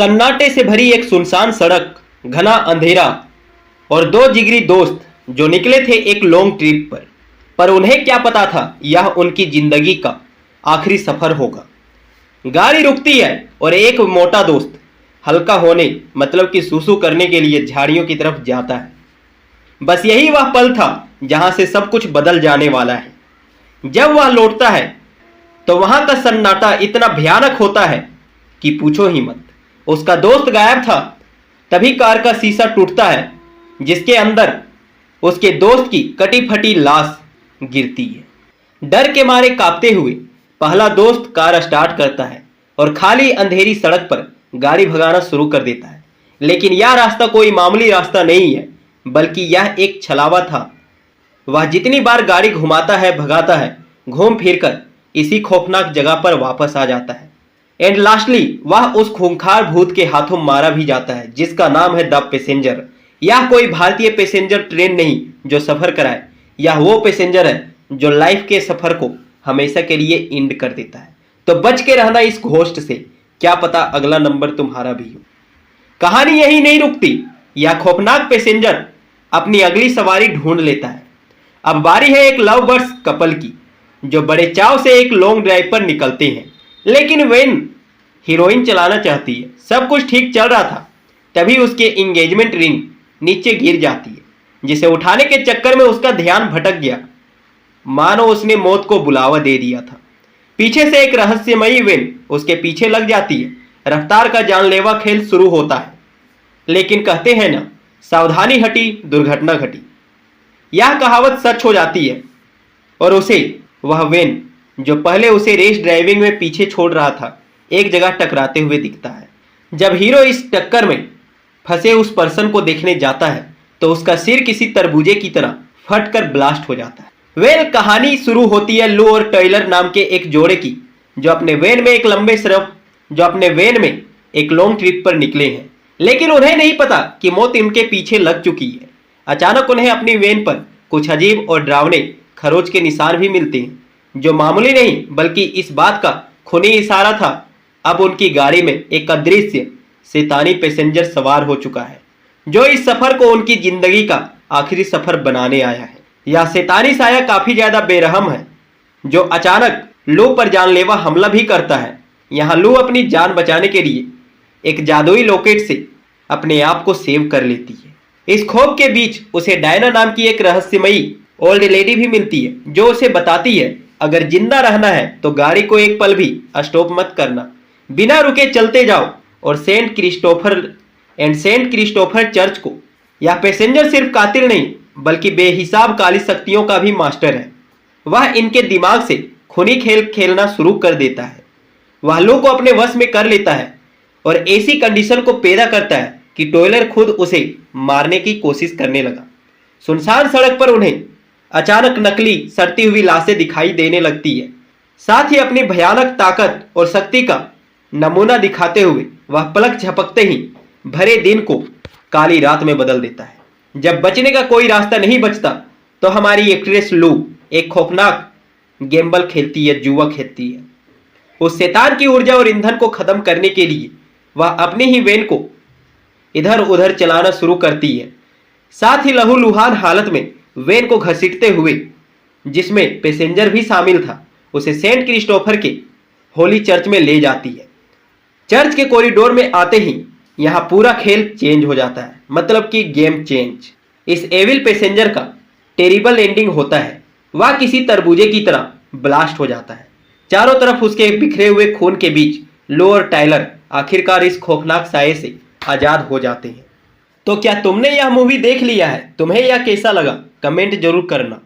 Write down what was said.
सन्नाटे से भरी एक सुनसान सड़क, घना अंधेरा और दो जिगरी दोस्त जो निकले थे एक लॉन्ग ट्रिप पर उन्हें क्या पता था यह उनकी जिंदगी का आखिरी सफर होगा। गाड़ी रुकती है और एक मोटा दोस्त हल्का होने मतलब कि सुसु करने के लिए झाड़ियों की तरफ जाता है। बस यही वह पल था जहां से सब कुछ बदल जाने वाला है। जब वह लौटता है तो वहां का सन्नाटा इतना भयानक होता है कि पूछो ही मत। उसका दोस्त गायब था। तभी कार का शीशा टूटता है जिसके अंदर उसके दोस्त की कटी फटी लाश गिरती है। डर के मारे कांपते हुए पहला दोस्त कार स्टार्ट करता है और खाली अंधेरी सड़क पर गाड़ी भगाना शुरू कर देता है। लेकिन यह रास्ता कोई मामूली रास्ता नहीं है, बल्कि यह एक छलावा था। वह जितनी बार गाड़ी घुमाता है भगाता है, घूम फिर कर इसी खौफनाक जगह पर वापस आ जाता है। एंड लास्टली वह उस खूंखार भूत के हाथों मारा भी जाता है जिसका नाम है द पैसेंजर। यह कोई भारतीय पैसेंजर ट्रेन नहीं जो सफर कराए, यह वो पैसेंजर है जो लाइफ के सफर को हमेशा के लिए एंड कर देता है। तो बच के रहना इस घोस्ट से, क्या पता अगला नंबर तुम्हारा भी हो। कहानी यही नहीं रुकती। यह खौफनाक पैसेंजर अपनी अगली सवारी ढूंढ लेता है। अब बारी है एक लव बर्ड्स कपल की जो बड़े चाव से एक लॉन्ग ड्राइव पर निकलते हैं। लेकिन वेन हीरोइन चलाना चाहती है। सब कुछ ठीक चल रहा था, तभी उसके एंगेजमेंट रिंग नीचे गिर जाती है जिसे उठाने के चक्कर में उसका ध्यान भटक गया, मानो उसने मौत को बुलावा दे दिया था। पीछे से एक रहस्यमयी वेन उसके पीछे लग जाती है। रफ्तार का जानलेवा खेल शुरू होता है। लेकिन कहते हैं ना, सावधानी हटी दुर्घटना घटी। यह कहावत सच हो जाती है और उसे वह वेन जो पहले उसे रेस ड्राइविंग में पीछे छोड़ रहा था एक जगह टकराते हुए दिखता है। जब हीरो इस टक्कर में फंसे उस पर्सन को देखने जाता है तो उसका सिर किसी तरबूजे की तरह फटकर ब्लास्ट हो जाता है। वेल कहानी शुरू होती है लू और टायलर नाम के एक जोड़े की जो अपने वैन में एक लॉन्ग ट्रिप पर निकले हैं। लेकिन उन्हें नहीं पता कि मौत इनके पीछे लग चुकी है। अचानक उन्हें अपनी वैन पर कुछ अजीब और डरावने खरोच के निशान भी मिलते हैं जो मामूली नहीं बल्कि इस बात का खूनी इशारा था। अब उनकी गाड़ी में एक अदृश्य शैतानी पैसेंजर सवार हो चुका है जो इस सफर को उनकी जिंदगी का आखिरी सफर बनाने आया है। यह शैतानी साया काफी ज्यादा बेरहम है जो अचानक लू पर जानलेवा हमला भी करता है। यहाँ लू अपनी जान बचाने के लिए एक जादुई लॉकेट से अपने आप को सेव कर लेती है। इस खौफ के बीच उसे डायना नाम की एक रहस्यमयी ओल्ड लेडी भी मिलती है जो उसे बताती है अगर जिंदा रहना है तो गाड़ी को एक पल भी स्टॉप मत करना, बिना रुके चलते जाओ और सेंट क्रिस्टोफर चर्च को। यह पैसेंजर सिर्फ कातिल नहीं बल्कि बेहिसाब काली शक्तियों का भी मास्टर है। वह इनके दिमाग से खूनी खेल खेलना शुरू कर देता है। वह लू को अपने वश में कर लेता है और ऐसी कंडीशन को पैदा करता है कि टॉयलर खुद उसे मारने की कोशिश करने लगा। सुनसान सड़क पर उन्हें अचानक नकली सड़ती हुई लाशें दिखाई देने लगती है। साथ ही अपनी भयानक ताकत और शक्ति का नमूना दिखाते हुए वह पलक झपकते ही भरे दिन को काली रात में बदल देता है। जब बचने का कोई रास्ता नहीं बचता तो हमारी एक्ट्रेस लू एक खौफनाक गेम्बल खेलती है, जुआ खेलती है। उस शैतान की ऊर्जा और ईंधन को खत्म करने के लिए वह अपनी ही वैन को इधर उधर चलाना शुरू करती है। साथ ही लहूलुहान हालत में वैन को घसीटते हुए, जिसमें पैसेंजर भी शामिल था, उसे सेंट क्रिस्टोफर के होली चर्च में ले जाती है। चर्च के कॉरिडोर में आते ही यहाँ पूरा खेल चेंज हो जाता है, मतलब कि गेम चेंज। इस एविल पैसेंजर का टेरिबल एंडिंग होता है। वह किसी तरबूजे की तरह ब्लास्ट हो जाता है। चारों तरफ उसके बिखरे हुए खून के बीच लो और टायलर आखिरकार इस खौफनाक साये से आजाद हो जाते हैं। तो क्या तुमने यह मूवी देख लिया है? तुम्हें यह कैसा लगा? कमेंट जरूर करना।